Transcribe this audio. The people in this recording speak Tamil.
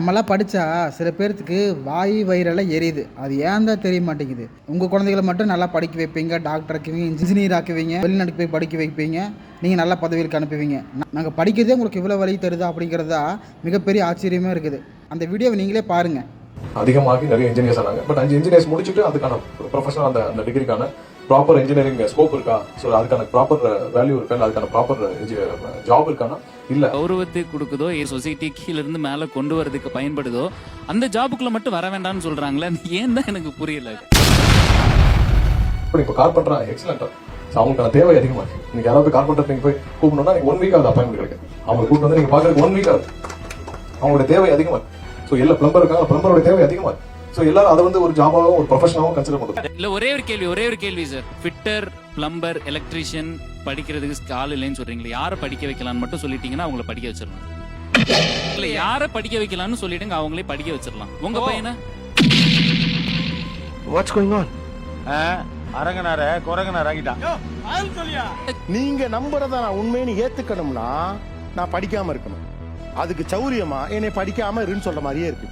நம்மளாம் படித்தா சில பேர்த்துக்கு வாய் வயிறெல்லாம் எரியுது. அது ஏன் தான் தெரிய மாட்டேங்குது. உங்கள் குழந்தைகளை மட்டும் நல்லா படிக்க வைப்பீங்க, டாக்டர் ஆக்குவீங்க, இன்ஜினியர் ஆக்குவீங்க, வெளிநாட்டுக்கு போய் படிக்க வைப்பீங்க, நீங்கள் நல்ல பதவிகளுக்கு அனுப்புவீங்க. நாங்கள் படிக்கிறதே உங்களுக்கு இவ்வளோ வழி தருதா அப்படிங்கிறதா மிகப்பெரிய ஆச்சரியமாக இருக்குது. அந்த வீடியோவை நீங்களே பாருங்கள். அதிகமாகி நிறைய இன்ஜினியர்ஸ் ஆனாங்க. பட் 5 இன்ஜினியர்ஸ் முடிச்சுட்டு அதுக்கான ப்ரொஃபஷனல் அந்த டிகிரிக்கான ப்ராப்பர் இன்ஜினியரிங் ஸ்கோப் இருக்கா, ஸோ அதுக்கான ப்ராப்பர் வேல்யூ இருக்கா, அதுக்கான ப்ராப்பர் ஜாப் இருக்கானா இல்ல. கௌரவத்தை கொடுக்குதோ சொசைட்டி கீழ இருந்து மேல கொண்டு வரதுக்கு பயன்படுதோ அந்த ஜாபுக்குள்ள மட்டும் வர வேண்டாம்னு சொல்றாங்களே, ஏன் தான் எனக்கு புரியல. இப்போ கார்பெண்டரா எக்ஸலண்டா, அவங்களுக்கான தேவை அதிகமா இருக்கு. நீங்க யாராவது கார்பெண்டர் நீங்க போய் கூப்பிடணும்னா நீங்க 1 வீக் ஆகுது அப்பாயின்மெண்ட் கிடைக்கும். அவங்க கூப்பிட்டு வந்து நீங்க பாக்குறதுக்கு 1 வீக் ஆகுது. அவங்களோட தேவை அதிகமா இருக்கு. ஸோ எல்லா பிளம்பர் இருக்காங்க, பிளம்பரோட தேவை அதிகமா இருக்கு. ஸோ எல்லாரும் அதை வந்து ஒரு ஜாபாவும் ஒரு ப்ரொஃபஷனாவும் கன்சிடர் பண்ணுறது இல்ல. ஒரே ஒரு கேள்வி சார். ஃபிட்டர், பிளம்பர், எலக்ட்ரீஷியன் படிக்கிறதுக்கு ஆள் இல்லைன்னு சொல்றீங்களா? யாரை படிக்க வைக்கலாம்னு மட்டும் சொல்லிட்டீங்கன்னா அவங்கள படிக்க வச்சிடலாம். இல்ல, யாரை படிக்க வைக்கலாம்னு சொல்லிடுங்க, அவங்களே படிக்க வச்சிடலாம். உங்க பையனை வாட்ஸ் கோயிங் ஆன்? அரங்கனார குரங்கனார் ஆகிட்டான். நீங்க நம்புறத நான் உண்மைன்னு ஏத்துக்கணும்னா நான் படிக்காம இருக்கணும். அதுக்கு சௌரியமா என்னை படிக்காம இருன்னு சொல்ற மாதிரியே இருக்கு.